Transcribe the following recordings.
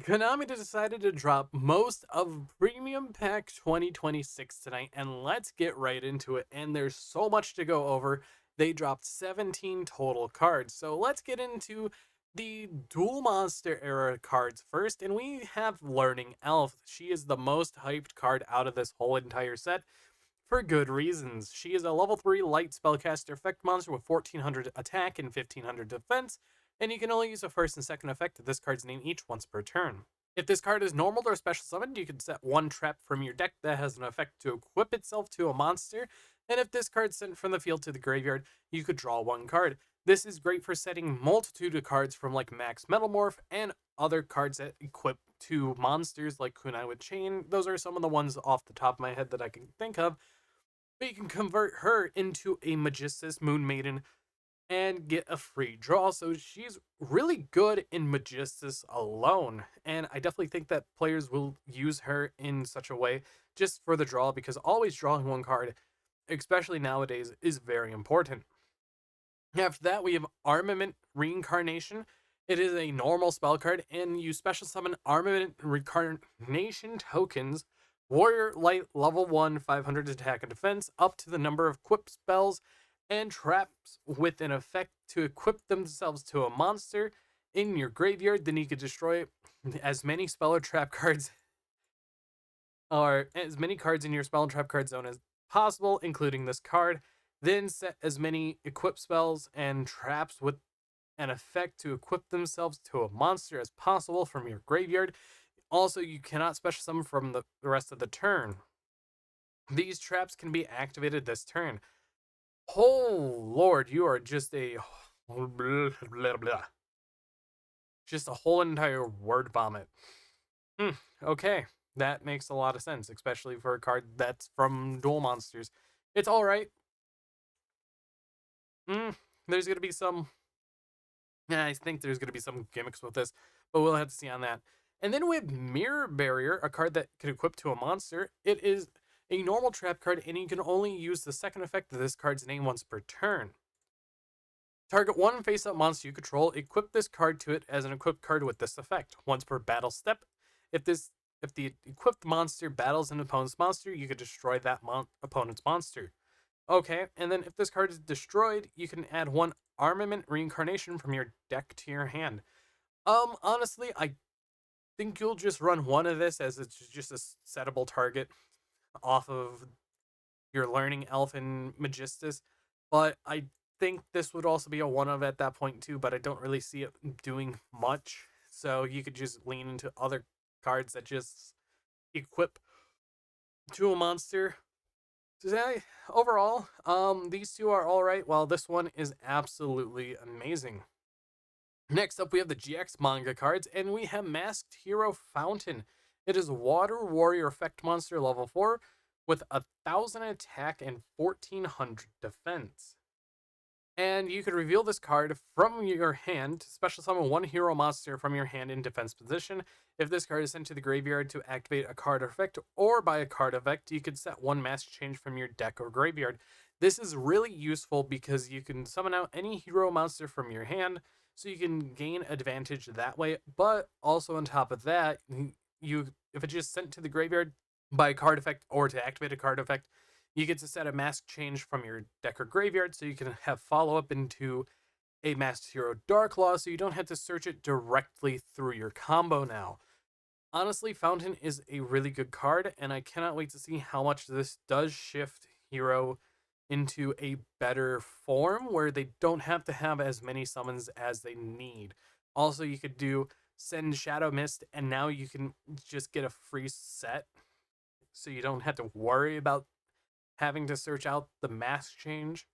Konami decided to drop most of Premium Pack 2026 tonight, and let's get right into it. And there's so much to go over. They dropped 17 total cards. So let's get into the Dual Monster era cards first. And we have Learning Elf. She is the most hyped card out of this whole entire set for good reasons. She is a level 3 light spellcaster effect monster with 1400 attack and 1500 defense, and you can only use a first and second effect of this card's name each once per turn. If this card is normal or special summoned, you can set one trap from your deck that has an effect to equip itself to a monster, and if this card is sent from the field to the graveyard, you could draw one card. This is great for setting multitude of cards from like Max Metalmorph and other cards that equip to monsters like Kunai with Chain. Those are some of the ones off the top of my head that I can think of. But you can convert her into a Magistus Moon Maiden and get a free draw. So she's really good in Magistus alone. And I definitely think that players will use her in such a way just for the draw, because always drawing one card, especially nowadays, is very important. After that, we have Armament Reincarnation. It is a normal spell card, and you special summon Armament Reincarnation tokens. Warrior Light level 1, 500 attack and defense, up to the number of equip spells and traps with an effect to equip themselves to a monster in your graveyard. Then you could destroy as many spell or trap cards, or as many cards in your spell and trap card zone as possible, including this card. Then set as many equip spells and traps with an effect to equip themselves to a monster as possible from your graveyard. Also, you cannot special summon from the rest of the turn. These traps can be activated this turn. Oh lord, you are just a blah, blah, blah. Just a whole entire word vomit. Okay, that makes a lot of sense, especially for a card that's from Duel Monsters. It's all right. There's gonna be some. Yeah, I think there's gonna be some gimmicks with this, but we'll have to see on that. And then we have Mirror Barrier, a card that can equip to a monster. It is a normal trap card, and you can only use the second effect of this card's name once per turn. Target one face-up monster you control, equip this card to it as an equipped card with this effect. Once per battle step, if the equipped monster battles an opponent's monster, you can destroy that opponent's monster. Okay, and then if this card is destroyed, you can add one Armament Reincarnation from your deck to your hand. Honestly, I think you'll just run one of this, as it's just a settable target off of your Learning Elf and Magistus. But I think this would also be a one of at that point too, but I don't really see it doing much. So you could just lean into other cards that just equip to a monster. So overall, these two are alright, while this one is absolutely amazing. Next up, we have the GX manga cards, and we have Masked Hero Fountain. It is a Water Warrior effect monster level 4 with 1000 attack and 1400 defense. And you could reveal this card from your hand to special summon one hero monster from your hand in defense position. If this card is sent to the graveyard to activate a card effect, or by a card effect, you could set one mask change from your deck or graveyard. This is really useful because you can summon out any hero monster from your hand, so you can gain advantage that way. But also on top of that, if it's just sent to the graveyard by a card effect or to activate a card effect, you get to set a mask change from your deck or graveyard, so you can have follow-up into a Masked Hero Darklord, so you don't have to search it directly through your combo now. Honestly, Fountain is a really good card, and I cannot wait to see how much this does shift Hero into a better form, where they don't have to have as many summons as they need. Also, you could do Send Shadow Mist, and now you can just get a free set, so you don't have to worry about having to search out the mask change.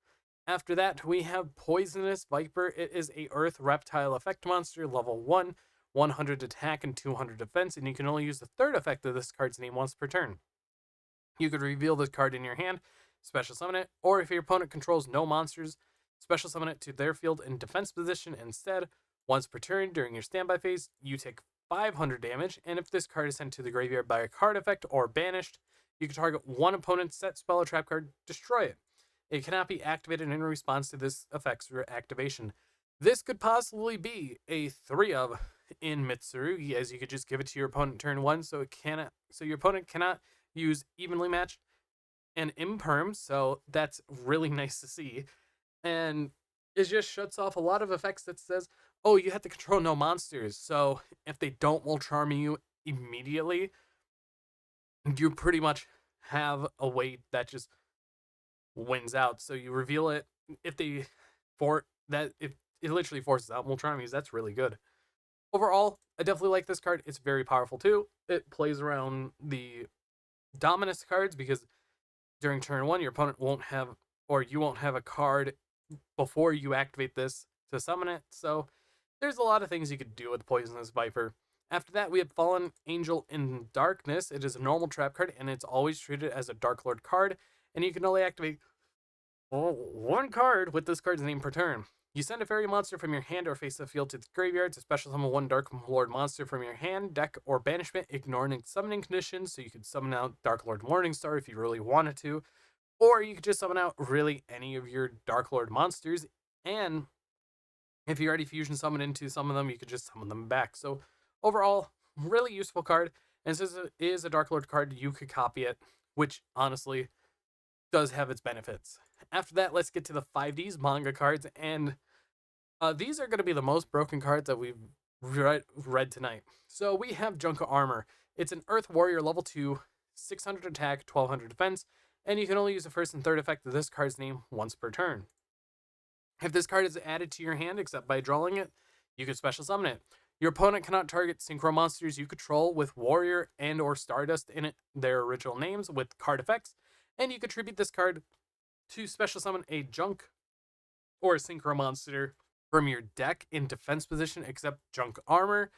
After that, we have Poisonous Viper. It is a Earth Reptile effect monster, level 1, 100 attack and 200 defense, and you can only use the third effect of this card's name once per turn. You could reveal this card in your hand, special summon it, or if your opponent controls no monsters, special summon it to their field in defense position instead. Once per turn during your standby phase, you take 500 damage, and if this card is sent to the graveyard by a card effect or banished, you can target one opponent's set spell or trap card, destroy it. It cannot be activated in response to this effect's activation. This could possibly be a 3 of in Mitsurugi, as you could just give it to your opponent turn 1, so your opponent cannot use evenly matched and imperm, so that's really nice to see. And it just shuts off a lot of effects that says, oh, you have to control no monsters, so if they don't will charm you immediately, you pretty much have a way that just wins out. So you reveal it if they for that if it literally forces out will charm you. That's really good. Overall, I definitely like this card. It's very powerful too. It plays around the Dominus cards because during turn 1 your opponent won't have, or you won't have a card before you activate this to summon it. So there's a lot of things you could do with Poisonous Viper. After that, we have Fallen Angel in Darkness. It is a normal trap card, and it's always treated as a Darklord card, and you can only activate one card with this card's name per turn. You send a fairy monster from your hand or face the field to the graveyard to special summon one Dark Lord monster from your hand, deck, or banishment, ignoring summoning conditions, so you could summon out Dark Lord Morningstar if you really wanted to, or you could just summon out really any of your Dark Lord monsters, and if you already fusion summon into some of them, you could just summon them back. So overall, really useful card. And since it is a Dark Lord card, you could copy it, which honestly does have its benefits. After that, let's get to the 5Ds manga cards, and these are going to be the most broken cards that we've read tonight. So we have Junka Armor. It's an Earth Warrior level 2, 600 attack, 1200 defense, and you can only use the first and third effect of this card's name once per turn. If this card is added to your hand, except by drawing it, you can special summon it. Your opponent cannot target synchro monsters you control with Warrior and or Stardust in it, their original names, with card effects, and you contribute this card to special summon a Junk or a Synchro monster from your deck in defense position except Junk Armor.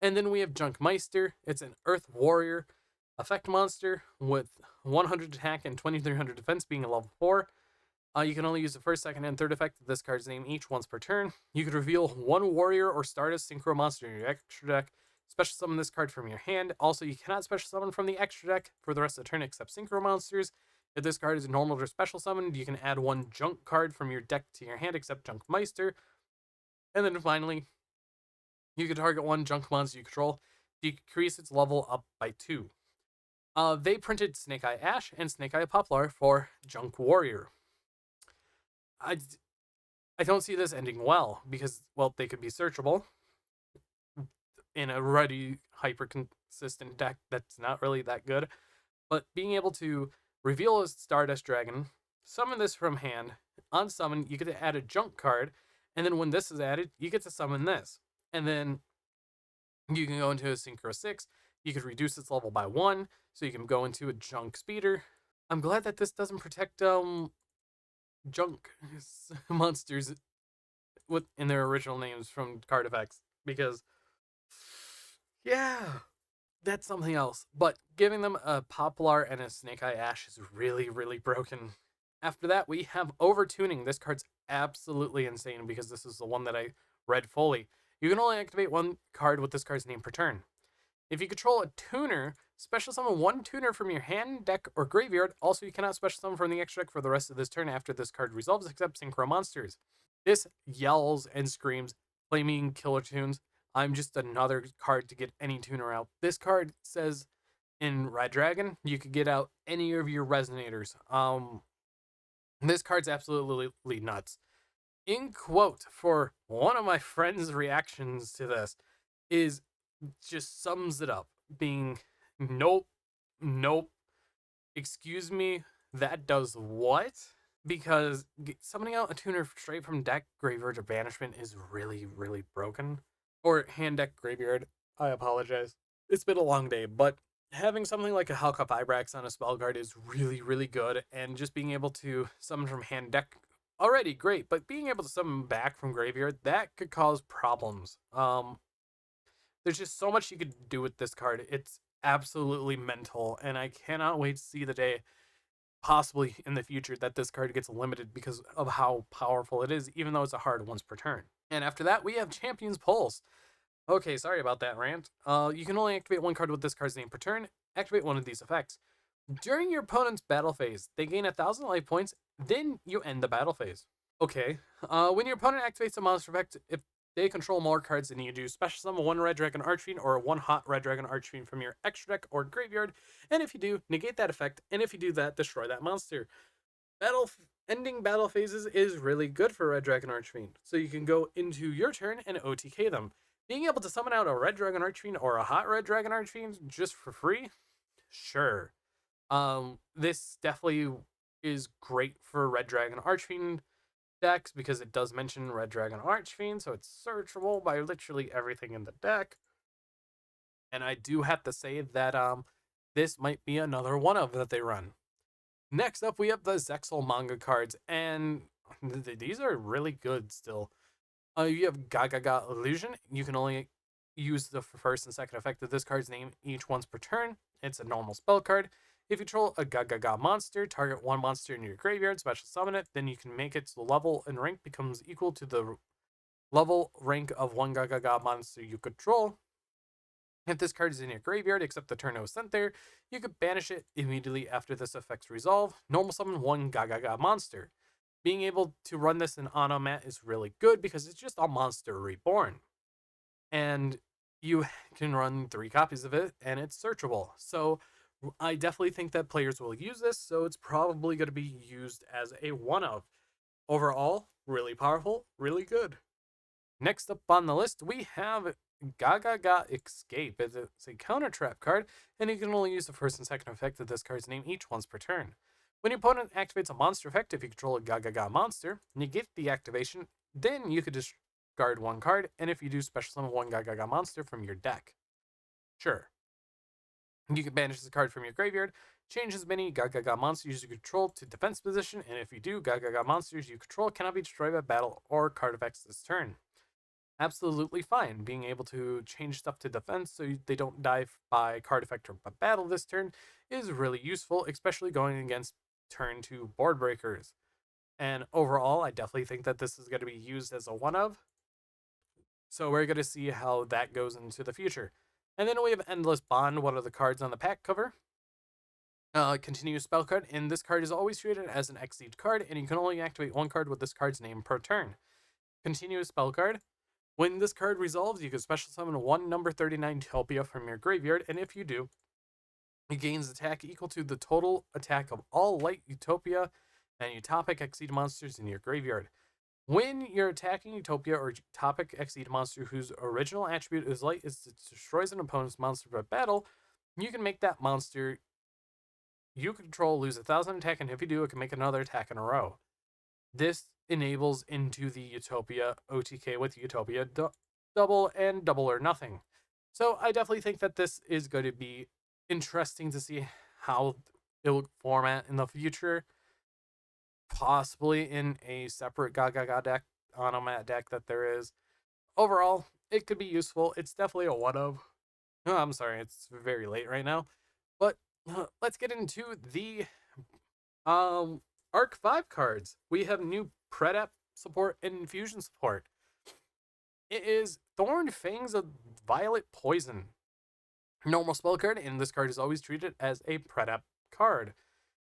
And then we have Junk Meister. It's an Earth Warrior effect monster with 100 attack and 2300 defense, being a level 4. You can only use the first, second, and third effect of this card's name each once per turn. You could reveal one Warrior or Stardust Synchro monster in your extra deck. Special summon this card from your hand. Also, you cannot special summon from the extra deck for the rest of the turn except Synchro monsters. If this card is normal or special summoned, you can add one Junk card from your deck to your hand except Junk Meister. And then finally, you can target one Junk monster you control. Decrease its level up by 2. They printed Snake Eye Ash and Snake Eye Poplar for Junk Warrior. I don't see this ending well because, well, they could be searchable in a ready, hyper consistent deck that's not really that good. But being able to reveal a Stardust Dragon, summon this from hand, on summon, you get to add a Junk card, and then when this is added, you get to summon this. And then you can go into a Synchro 6, you could reduce its level by 1, so you can go into a Junk Speeder. I'm glad that this doesn't protect, Junk monsters in their original names from card effects, because yeah, that's something else. But giving them a Poplar and a Snake Eye Ash is really, really broken. After that, we have Overtuning. This card's absolutely insane because this is the one that I read fully. You can only activate one card with this card's name per turn. If you control a tuner, special summon one tuner from your hand, deck, or graveyard. Also, you cannot special summon from the extra deck for the rest of this turn after this card resolves, except Synchro monsters. This yells and screams, flaming killer tunes. I'm just another card to get any tuner out. This card says in Red Dragon, you could get out any of your resonators. This card's absolutely nuts. In quote, for one of my friends' reactions to this is just sums it up, being nope, excuse me, that does what? Because summoning out a tuner straight from deck, graveyard, or banishment is really, really broken. Or hand, deck, graveyard, I apologize. It's been a long day, but having something like a Hellcup Ibrax on a spell card is really, really good, and just being able to summon from hand, deck, already great, but being able to summon back from graveyard, that could cause problems. There's just so much you could do with this card. It's absolutely mental, and I cannot wait to see the day, possibly in the future, that this card gets limited because of how powerful it is, even though it's a hard once per turn. And after that, we have Champion's Pulse. Okay, sorry about that rant. You can only activate one card with this card's name per turn. Activate one of these effects. During your opponent's battle phase, they gain 1,000 life points, then you end the battle phase. Okay, when your opponent activates a monster effect, if they control more cards than you do. Special summon one Red Dragon Archfiend or one Hot Red Dragon Archfiend from your extra deck or graveyard, and if you do, negate that effect, and if you do that, destroy that monster. Ending battle phases is really good for Red Dragon Archfiend, so you can go into your turn and OTK them. Being able to summon out a Red Dragon Archfiend or a Hot Red Dragon Archfiend just for free, sure. This definitely is great for Red Dragon Archfiend decks because it does mention Red Dragon Archfiend, so it's searchable by literally everything in the deck. And I do have to say that this might be another one of that they run. Next up, we have the Zexal manga cards, and these are really good still. You have Gaga Illusion. You can only use the first and second effect of this card's name each once per turn. It's a normal spell card. If you control a Gaga monster, target one monster in your graveyard, special summon it, then you can make its level and rank becomes equal to the level rank of one Gaga monster you control. If this card is in your graveyard, except the turn it was sent there, you could banish it immediately after this effect's resolve. Normal summon one Gaga monster. Being able to run this in Armament is really good because it's just a monster reborn. And you can run 3 copies of it, and it's searchable. So I definitely think that players will use this, so it's probably going to be used as a one-of. Overall, really powerful, really good. Next up on the list, we have Gaga Escape. It's a counter trap card, and you can only use the first and second effect of this card's name each once per turn. When your opponent activates a monster effect, if you control a Gaga monster, negate the activation, then you could discard one card, and if you do, special summon one Gaga monster from your deck. Sure. You can banish this card from your graveyard, change as many Gaga monsters you control to defense position, and if you do, Gaga monsters you control cannot be destroyed by battle or card effects this turn. Absolutely fine. Being able to change stuff to defense so they don't die by card effect or by battle this turn is really useful, especially going against turn 2 board breakers. And overall, I definitely think that this is going to be used as a one-of. So we're going to see how that goes into the future. And then we have Endless Bond, one of the cards on the pack cover. Continuous spell card, and this card is always treated as an Exceed card, and you can only activate one card with this card's name per turn. Continuous spell card. When this card resolves, you can special summon one number 39 Utopia from your graveyard, and if you do, it gains attack equal to the total attack of all light Utopia and Utopic Exceed monsters in your graveyard. When you're attacking Utopia or Utopic Exceed monster whose original attribute is light is it destroys an opponent's monster by battle, you can make that monster you control lose 1,000 attack, and if you do, it can make another attack in a row. This enables into the Utopia OTK with Utopia double and double or nothing. So I definitely think that this is going to be interesting to see how it will format in the future. Possibly in a separate Gaga deck, Onomat deck that there is. Overall, it could be useful. It's definitely a one-of. Oh, I'm sorry, it's very late right now. But let's get into the Arc 5 cards. We have new Predap support and Fusion support. It is Thorned Fangs of Violet Poison. Normal spell card, and this card is always treated as a Predap card.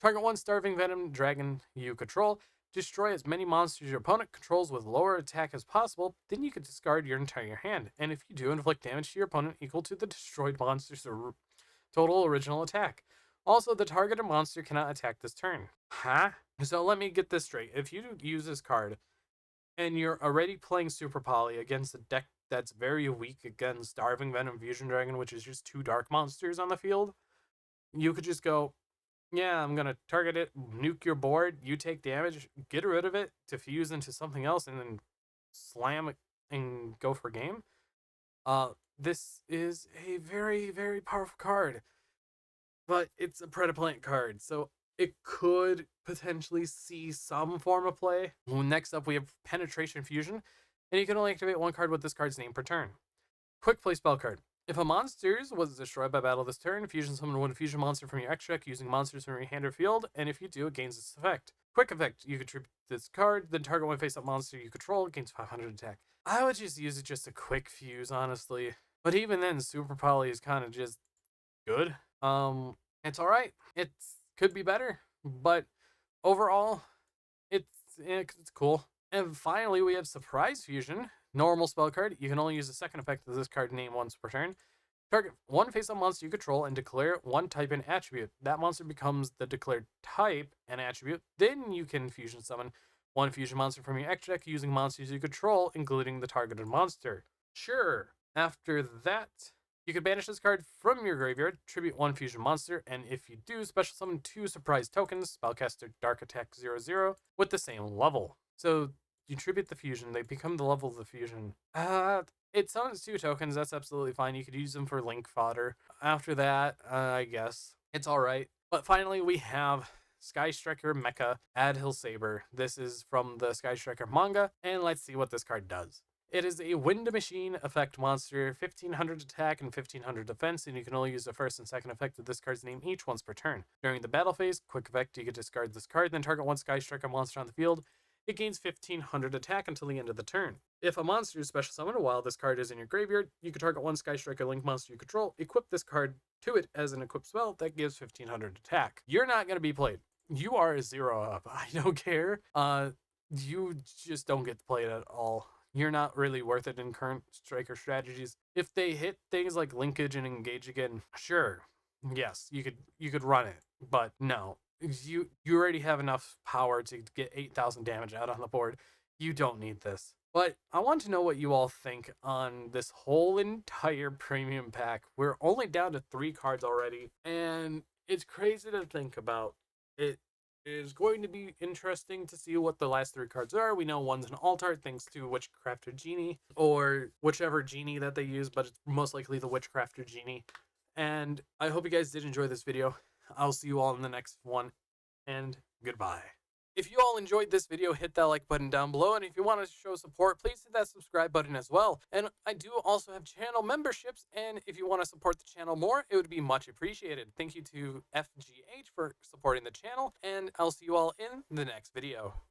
Target one Starving Venom Dragon you control. Destroy as many monsters your opponent controls with lower attack as possible. Then you can discard your entire hand. And if you do, inflict damage to your opponent equal to the destroyed monster's total original attack. Also, the targeted monster cannot attack this turn. Huh? So let me get this straight. If you use this card and you're already playing Super Poly against a deck that's very weak against Starving Venom Fusion Dragon, which is just 2 dark monsters on the field, you could just go, yeah, I'm going to target it, nuke your board, you take damage, get rid of it to fuse into something else, and then slam it and go for game. This is a very, very powerful card, but it's a Predaplant card, so it could potentially see some form of play. Next up, we have Penetration Fusion, and you can only activate one card with this card's name per turn. Quick play spell card. If a monster was destroyed by battle this turn, fusion summon one fusion monster from your extra deck using monsters from your hand or field, and if you do, it gains its effect. Quick effect, you contribute this card, then target one face-up monster you control, gains 500 attack. I would just use it just a quick fuse, honestly. But even then, Super Poly is kind of just good. It's alright. It could be better, but overall, it's cool. And finally, we have Surprise Fusion. Normal spell card, you can only use the second effect of this card name once per turn. Target one face-up monster you control and declare one type and attribute. That monster becomes the declared type and attribute. Then you can fusion summon one fusion monster from your extra deck using monsters you control, including the targeted monster. Sure. After that, you can banish this card from your graveyard, tribute one fusion monster, and if you do, special summon 2 surprise tokens, Spellcaster Dark Attack 0/0, with the same level. So you tribute the fusion, they become the level of the fusion. It summons 2 tokens, that's absolutely fine. You could use them for link fodder. After that, I guess it's alright. But finally, we have Sky Striker Mecha Adhill Saber. This is from the Sky Striker manga, and let's see what this card does. It is a Wind Machine effect monster, 1500 attack and 1500 defense, and you can only use the first and second effect of this card's name each once per turn. During the battle phase, quick effect, you can discard this card, then target one Sky Striker monster on the field. It gains 1500 attack until the end of the turn. If a monster is special summoned while this card is in your graveyard, you can target one Sky Striker Link monster you control, equip this card to it as an equipped spell that gives 1500 attack. You're not going to be played. You are a 0-up. I don't care. You just don't get to play it at all. You're not really worth it in current striker strategies. If they hit things like linkage and engage again, sure. Yes, you could run it, but no. You already have enough power to get 8,000 damage out on the board. You don't need this. But I want to know what you all think on this whole entire premium pack. We're only down to 3 cards already, and it's crazy to think about. It is going to be interesting to see what the last 3 cards are. We know one's an alt art thanks to Witchcrafter Genie, or whichever genie that they use, but it's most likely the Witchcrafter Genie. And I hope you guys did enjoy this video. I'll see you all in the next one, and goodbye. If you all enjoyed this video, hit that like button down below, and if you want to show support, please hit that subscribe button as well. And I do also have channel memberships, and if you want to support the channel more, it would be much appreciated. Thank you to FGH for supporting the channel, and I'll see you all in the next video.